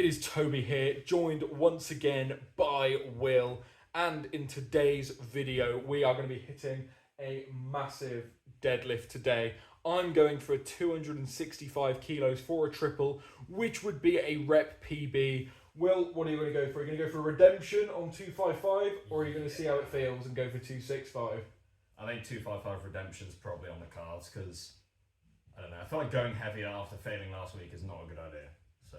it is Toby here, joined once again by Will, and in today's video we are going to be hitting a massive deadlift today. I'm going for 265 kilos for a triple, which would be a rep PB. Will, what are you going to go for? Are you going to go for redemption on 255, or are you going to see how it feels and go for 265? I think 255 redemption's probably on the cards because, I don't know, I feel like going heavier after failing last week is not a good idea. So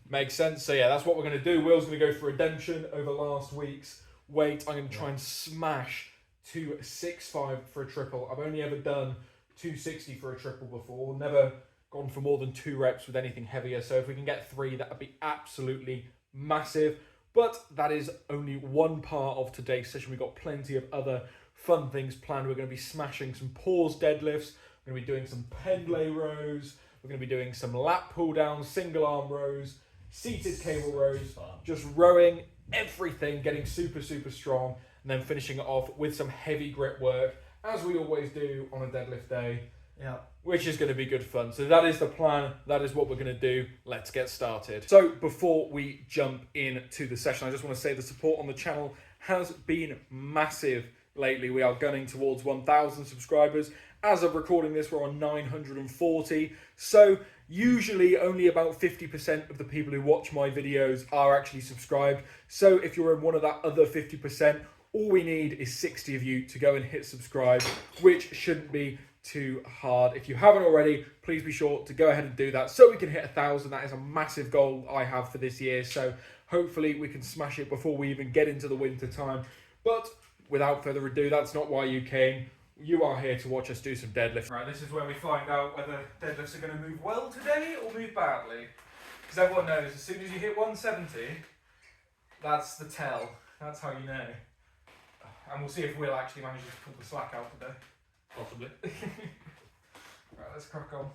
makes sense. So yeah, that's what we're going to do. Will's going to go for redemption over last week's weight. I'm going to try and smash 265 for a triple. I've only ever done 260 for a triple before. Never gone for more than 2 reps with anything heavier. So if we can get 3, that would be absolutely massive. But that is only one part of today's session. We've got plenty of other fun things planned. We're going to be smashing some pause deadlifts. We're going to be doing some pendlay rows. We're going to be doing some lat pull downs, single arm rows, seated cable rows, just rowing everything, getting super, super strong, and then finishing it off with some heavy grip work, as we always do on a deadlift day, which is going to be good fun. So that is the plan. That is what we're going to do. Let's get started. So before we jump into the session, I just want to say the support on the channel has been massive lately. We are gunning towards 1,000 subscribers. As of recording this, we're on 940. So usually only about 50% of the people who watch my videos are actually subscribed. So if you're in one of that other 50%, all we need is 60 of you to go and hit subscribe, which shouldn't be too hard. If you haven't already, please be sure to go ahead and do that so we can hit 1,000. That is a massive goal I have for this year. So hopefully we can smash it before we even get into the winter time. But without further ado, that's not why you came. You are here to watch us do some deadlifts. Right, this is where we find out whether deadlifts are going to move well today or move badly. Because everyone knows as soon as you hit 170, that's the tell. That's how you know. And we'll see if Will actually manages to pull the slack out today. possibly. Right, let's crack on.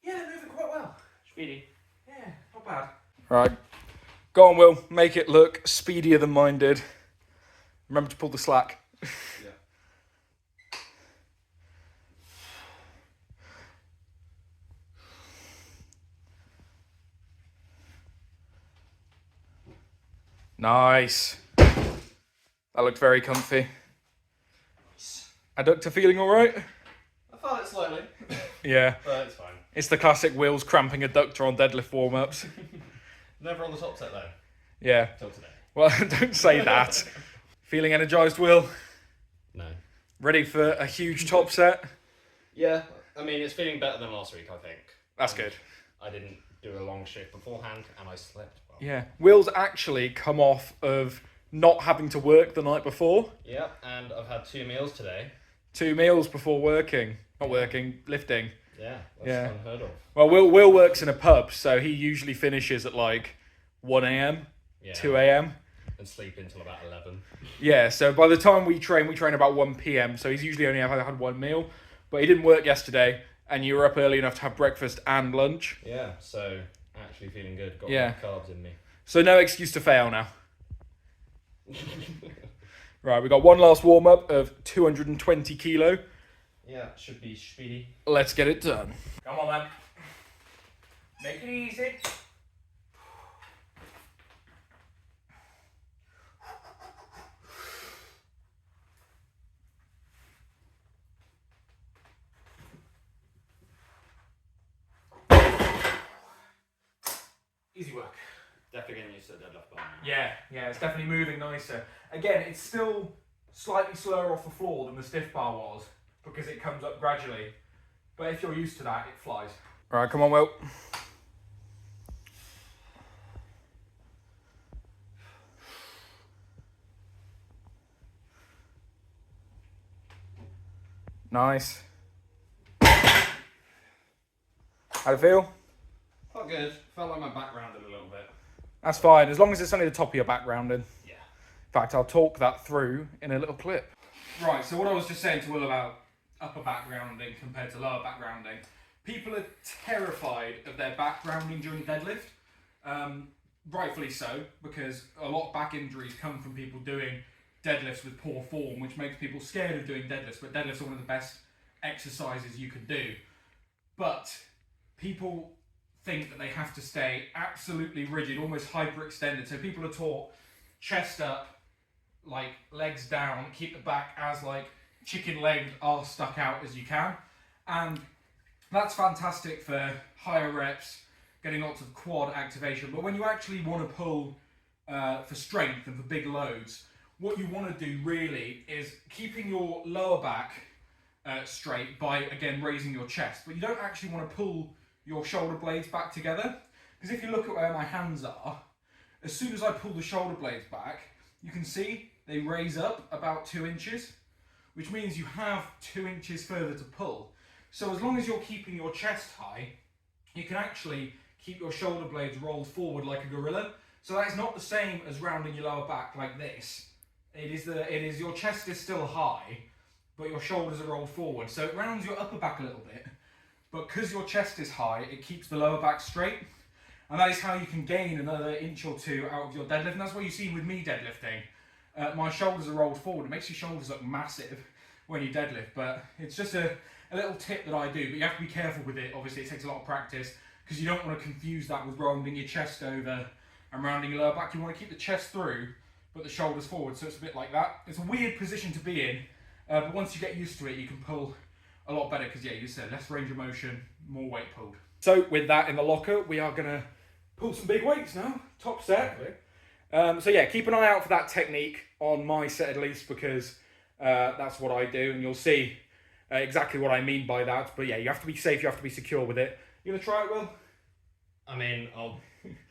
Yeah, they're moving quite well. Speedy. Yeah, not bad. Right, go on, Will. Make it look speedier than mine did. Remember to pull the slack. Yeah. Nice. That looked very comfy. Adductor feeling all right? I felt it slightly. Yeah. But it's fine. It's the classic Will's cramping adductor on deadlift warm-ups. Never on the top set though. Yeah. Till today. Well, don't say that. Feeling energized, Will? No. Ready for a huge top set? Yeah. I mean, it's feeling better than last week, I think. That's good. I didn't do a long shift beforehand and I slept well. Yeah. Will's actually come off of not having to work the night before. Yeah, and I've had 2 meals today. 2 meals before working. Not working, lifting. Yeah, that's unheard of. Well, Will works in a pub, so he usually finishes at like 1 a.m, 2 a.m. And sleep until about 11. Yeah, so by the time we train about 1 p.m, so he's usually only had 1 meal. But he didn't work yesterday, and you were up early enough to have breakfast and lunch. Yeah, so actually feeling good. Got Yeah. carbs in me. So no excuse to fail now. Right, we got one last warm-up of 220 kilo. Yeah, should be speedy. Let's get it done. Come on, then. Make it easy. Easy work. Definitely getting used to the deadlift bar. Yeah, it's definitely moving nicer. Again, it's still slightly slower off the floor than the stiff bar was because it comes up gradually. But if you're used to that, it flies. All right, come on, Will. Nice. How'd it feel? Felt good. Felt like my back rounded a little bit. That's fine, as long as it's only the top of your back rounded. Yeah. In fact, I'll talk that through in a little clip. Right, so what I was just saying to Will about upper back rounding compared to lower back rounding. People are terrified of their back rounding during deadlift. Rightfully so, because a lot of back injuries come from people doing deadlifts with poor form, which makes people scared of doing deadlifts, but deadlifts are one of the best exercises you can do. But people think that they have to stay absolutely rigid, almost hyperextended. So people are taught chest up, like legs down, keep the back as like chicken-legged, arse stuck out as you can. And that's fantastic for higher reps, getting lots of quad activation. But when you actually want to pull for strength and for big loads, what you want to do really is keeping your lower back straight by, again, raising your chest. But you don't actually want to pull your shoulder blades back together. Because if you look at where my hands are, as soon as I pull the shoulder blades back, you can see they raise up about 2 inches, which means you have 2 inches further to pull. So as long as you're keeping your chest high, you can actually keep your shoulder blades rolled forward like a gorilla. So that is not the same as rounding your lower back like this. It is your chest is still high, but your shoulders are rolled forward. So it rounds your upper back a little bit, but because your chest is high, it keeps the lower back straight. And that is how you can gain another inch or two out of your deadlift. And that's what you see with me deadlifting. My shoulders are rolled forward. It makes your shoulders look massive when you deadlift, but it's just a little tip that I do. But you have to be careful with it. Obviously, it takes a lot of practice because you don't want to confuse that with rounding your chest over and rounding your lower back. You want to keep the chest through, but the shoulders forward. So it's a bit like that. It's a weird position to be in, but once you get used to it, you can pull a lot better because, yeah, you said less range of motion, more weight pulled. So with that in the locker, we are going to pull some big weights now. Top set. So yeah, keep an eye out for that technique on my set at least, because that's what I do, and you'll see exactly what I mean by that. But yeah, you have to be safe, you have to be secure with it. You gonna try it, Will? I mean, I'll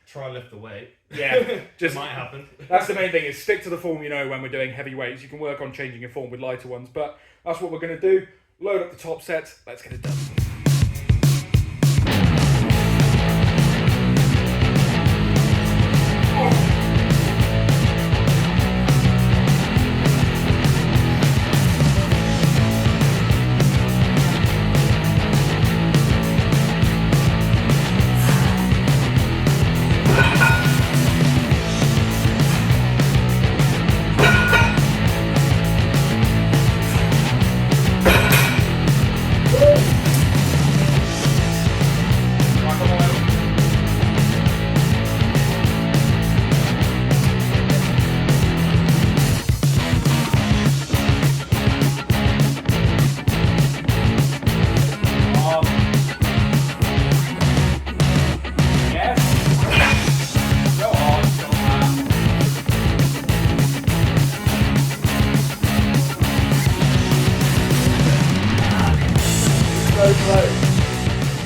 try lift the weight. Yeah, just might happen. That's the main thing, is stick to the form you know when we're doing heavy weights. You can work on changing your form with lighter ones, but that's what we're gonna do. Load up the top set, let's get it done.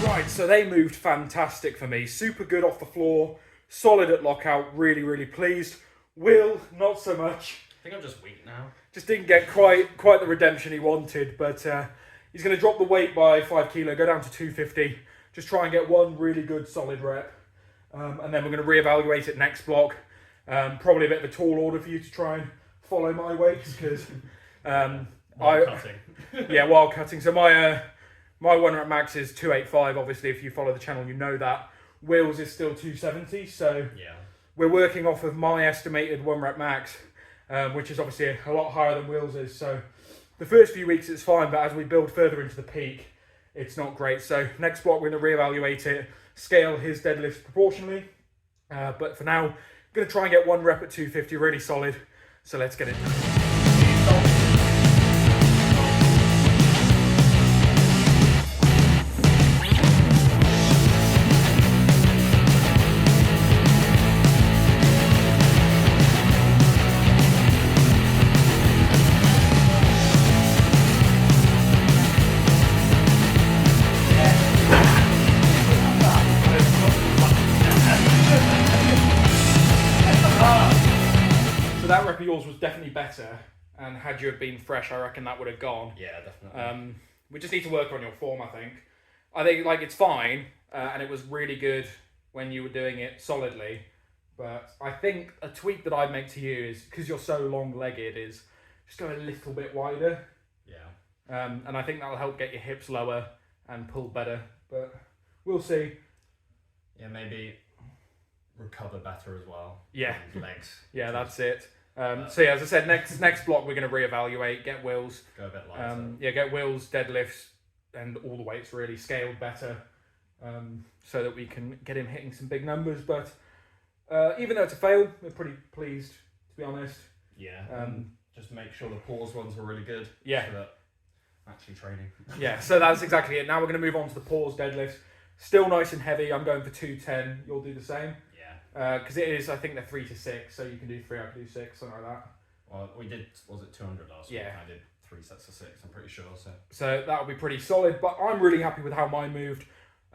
Right, so they moved fantastic for me. Super good off the floor, solid at lockout, really, really pleased. Will, not so much. I think I'm just weak now. Just didn't get quite the redemption he wanted, but he's going to drop the weight by 5 kilo, go down to 250. Just try and get one really good solid rep. And then we're going to reevaluate it next block. Probably a bit of a tall order for you to try and follow my weights, because Wild cutting. Yeah, wild cutting. So my 1 rep max is 285. Obviously, if you follow the channel, you know that. Will's is still 270. So Yeah. we're working off of my estimated 1 rep max, which is obviously a lot higher than Will's is. So the first few weeks it's fine, but as we build further into the peak, it's not great. So next block, we're going to reevaluate it, scale his deadlifts proportionally. But for now, I'm going to try and get 1 rep at 250, really solid. So let's get it done. That rep of yours was definitely better, and had you have been fresh, I reckon that would have gone. Yeah, definitely. We just need to work on your form, I think. I think like it's fine, and it was really good when you were doing it solidly, but I think a tweak that I'd make to you is, because you're so long-legged, is just go a little bit wider. Yeah. And I think that'll help get your hips lower and pull better, but we'll see. Yeah, maybe recover better as well. Yeah. Legs. Yeah, that's it. So yeah, as I said, next block we're going to reevaluate, get Will's. Go a bit lighter. Get Will's deadlifts and all the weights really scaled better, so that we can get him hitting some big numbers. But even though it's a fail, we're pretty pleased, to be honest. Yeah. Just make sure the pause ones were really good. Yeah. So that actually training. Yeah. So that's exactly it. Now we're going to move on to the pause deadlifts. Still nice and heavy. I'm going for 210. You'll do the same. Because it is, I think they're 3 to 6, so you can do 3, I can do 6, something like that. Well, we did, was it 200 last week? Yeah. I did 3 sets of 6, I'm pretty sure. So that'll be pretty solid, but I'm really happy with how mine moved.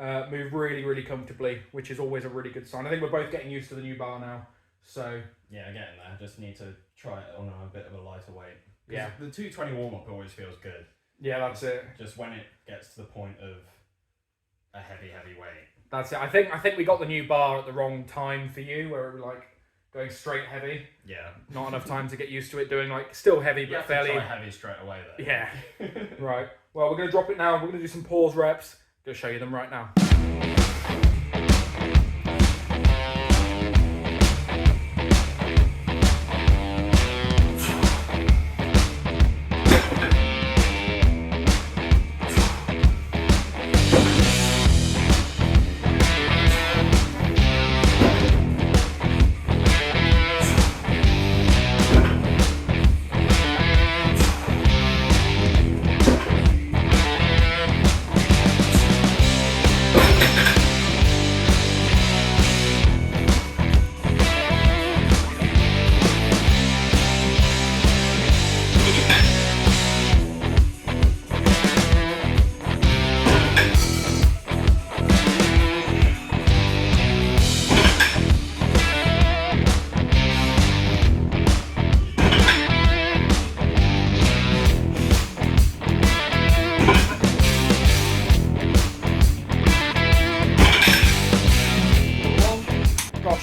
Moved really, really comfortably, which is always a really good sign. I think we're both getting used to the new bar now, so... Yeah, getting there. Just need to try it on a bit of a lighter weight. Yeah. The 220 warm-up always feels good. Yeah, that's it. Just when it gets to the point of a heavy weight. That's it. I think we got the new bar at the wrong time for you, where we were like going straight heavy. Yeah. Not enough time to get used to it, doing like still heavy but fairly. Try heavy straight away though. Yeah. Right. Well, we're gonna drop it now. We're gonna do some pause reps. Gonna show you them right now.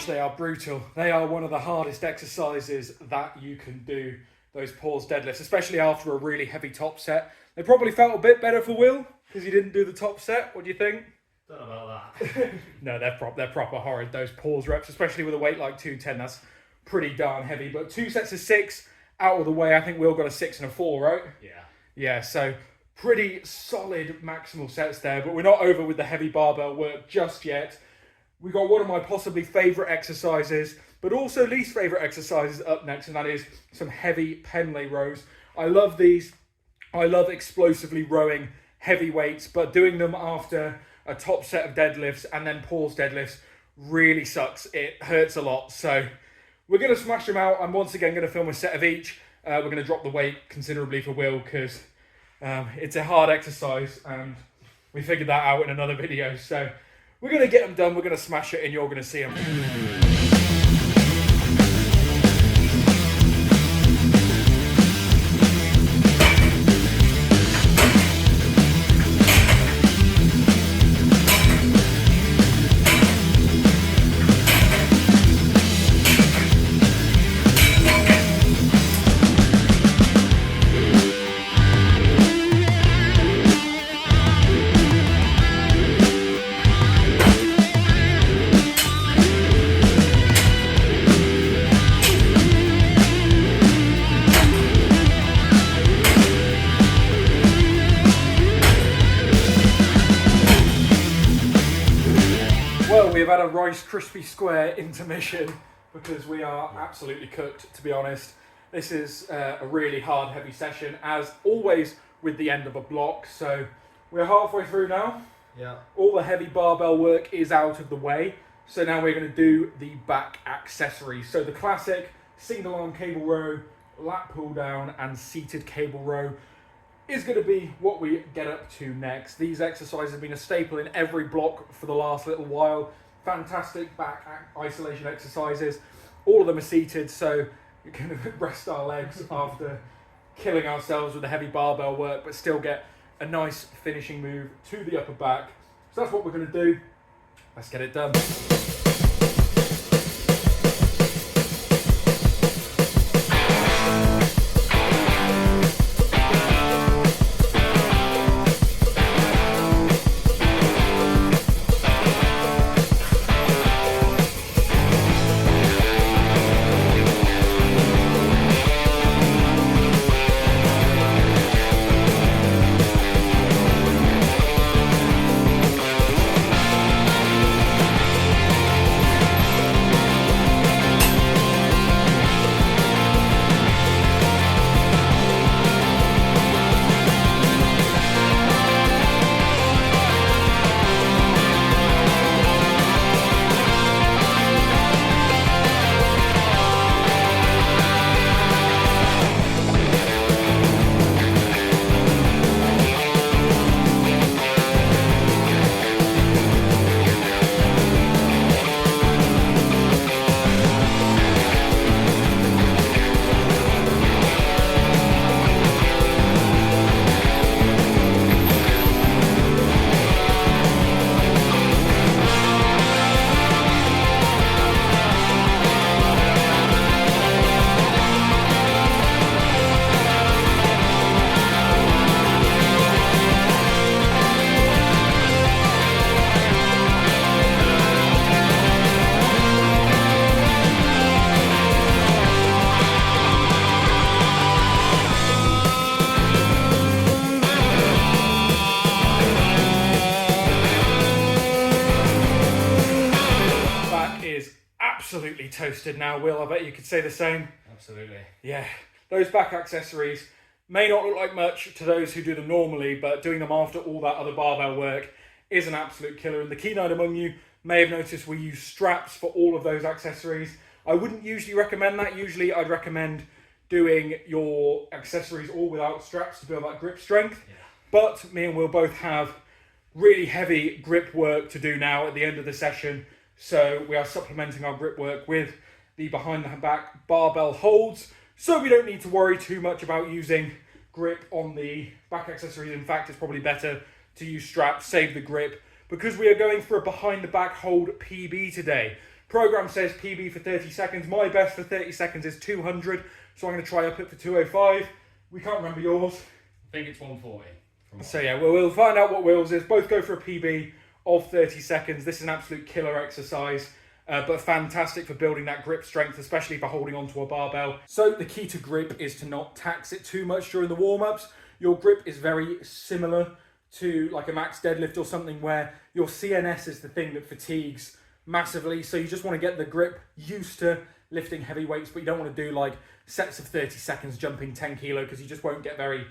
They are brutal. They are one of the hardest exercises that you can do, those pause deadlifts, especially after a really heavy top set. They probably felt a bit better for Will because he didn't do the top set. What do you think? Don't know about that. No, they're proper horrid, those pause reps, especially with a weight like 210. That's pretty darn heavy. But 2 sets of 6 out of the way. I think Will got a 6 and a 4, right? Yeah. Yeah, so pretty solid maximal sets there. But we're not over with the heavy barbell work just yet. We got one of my possibly favourite exercises, but also least favourite exercises up next, and that is some heavy pen lay rows. I love these. I love explosively rowing heavy weights, but doing them after a top set of deadlifts and then pause deadlifts really sucks. It hurts a lot. So we're going to smash them out. I'm once again going to film a set of each. We're going to drop the weight considerably for Will because it's a hard exercise, and we figured that out in another video. So we're going to get them done, we're going to smash it, and you're going to see them. We've had a Rice Krispie Square intermission because we are absolutely cooked, to be honest. This is a really hard, heavy session, as always with the end of a block. So we're halfway through now. Yeah. All the heavy barbell work is out of the way. So now we're going to do the back accessories. So the classic single arm cable row, lat pull down, and seated cable row is going to be what we get up to next. These exercises have been a staple in every block for the last little while. Fantastic back isolation exercises. All of them are seated, so we can rest our legs after killing ourselves with the heavy barbell work, but still get a nice finishing move to the upper back. So that's what we're going to do. Let's get it done. toasted now, Will. I bet you could say the same. Absolutely. Yeah, those back accessories may not look like much to those who do them normally, but doing them after all that other barbell work is an absolute killer. And the keen-eyed among you may have noticed we use straps for all of those accessories. I wouldn't usually recommend that. Usually I'd recommend doing your accessories all without straps to build that grip strength. Yeah. But me and Will both have really heavy grip work to do now at the end of the session. So we are supplementing our grip work with the behind the back barbell holds. So we don't need to worry too much about using grip on the back accessories. In fact, it's probably better to use straps, save the grip, because we are going for a behind the back hold PB today. Program says PB for 30 seconds. My best for 30 seconds is 200. So I'm going to try up it for 205. We can't remember yours. I think it's 140. So yeah, we'll find out what Will's is. Both go for a PB of 30 seconds. This is an absolute killer exercise, but fantastic for building that grip strength, especially for holding onto a barbell. So the key to grip is to not tax it too much during the warm-ups. Your grip is very similar to like a max deadlift or something where your CNS is the thing that fatigues massively. So you just want to get the grip used to lifting heavy weights, but you don't want to do like sets of 30 seconds jumping 10 kilo because you just won't get very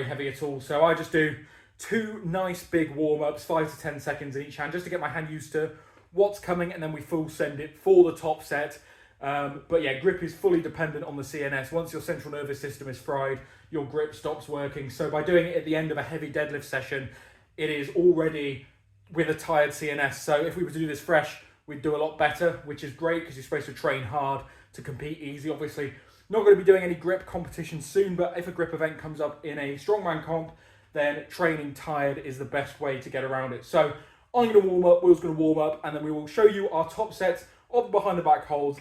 heavy at all. So I just do 2 nice big warm-ups, 5 to 10 seconds in each hand, just to get my hand used to what's coming, and then we full send it for the top set. But yeah, grip is fully dependent on the CNS. Once your central nervous system is fried, your grip stops working. So by doing it at the end of a heavy deadlift session, it is already with a tired CNS. So if we were to do this fresh, we'd do a lot better, which is great because you're supposed to train hard to compete easy. Obviously, not going to be doing any grip competition soon, but if a grip event comes up in a strongman comp, then training tired is the best way to get around it. So I'm going to warm up, Will's going to warm up, and then we will show you our top sets of behind the back holds.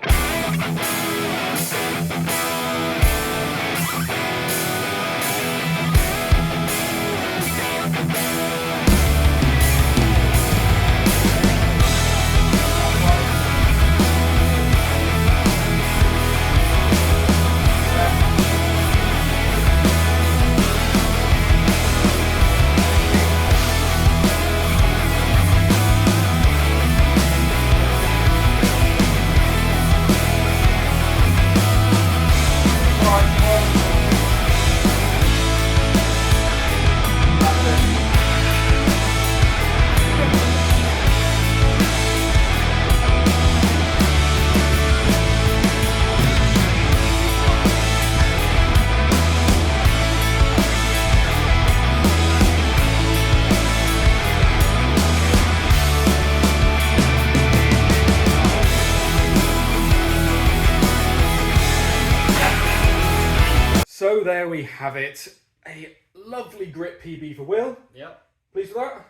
So there we have it. A lovely grip PB for Will. Yep. Pleased with that?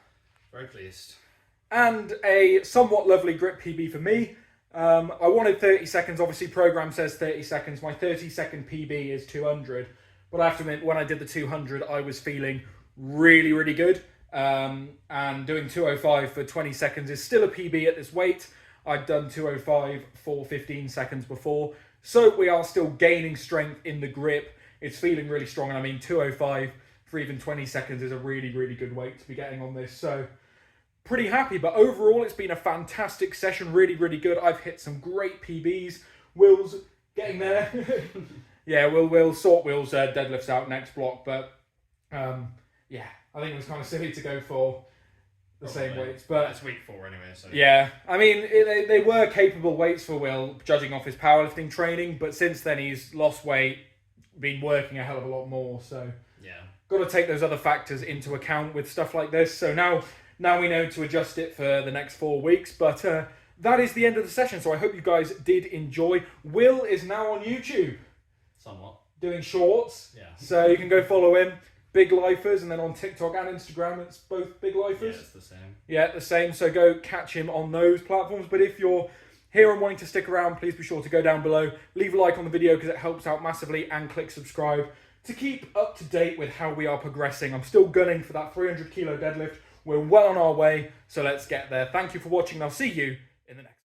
Very pleased. And a somewhat lovely grip PB for me. I wanted 30 seconds. Obviously, program says 30 seconds. My 30-second PB is 200. But I have to admit, when I did the 200, I was feeling really, really good. And doing 205 for 20 seconds is still a PB at this weight. I'd done 205 for 15 seconds before. So we are still gaining strength in the grip. It's feeling really strong. And I mean, 205 for even 20 seconds is a really, really good weight to be getting on this. So pretty happy. But overall, it's been a fantastic session. Really, really good. I've hit some great PBs. Will's getting there. Yeah, we'll sort Will's deadlifts out next block. But yeah, I think it was kind of silly to go for the same weights. But it's week 4 anyway. So yeah, I mean, they were capable weights for Will, judging off his powerlifting training. But since then, he's lost weight, been working a hell of a lot more. So yeah, got to take those other factors into account with stuff like this. So now we know to adjust it for the next 4 weeks. But that is the end of the session. So I hope you guys did enjoy. Will is now on YouTube. Somewhat. Doing shorts. Yeah. So you can go follow him. Big Lifers, and then on TikTok and Instagram, it's both Big Lifers. Yeah, it's the same. Yeah, the same. So go catch him on those platforms. But if you're here and wanting to stick around, please be sure to go down below. Leave a like on the video because it helps out massively, and click subscribe to keep up to date with how we are progressing. I'm still gunning for that 300 kilo deadlift. We're well on our way, so let's get there. Thank you for watching, and I'll see you in the next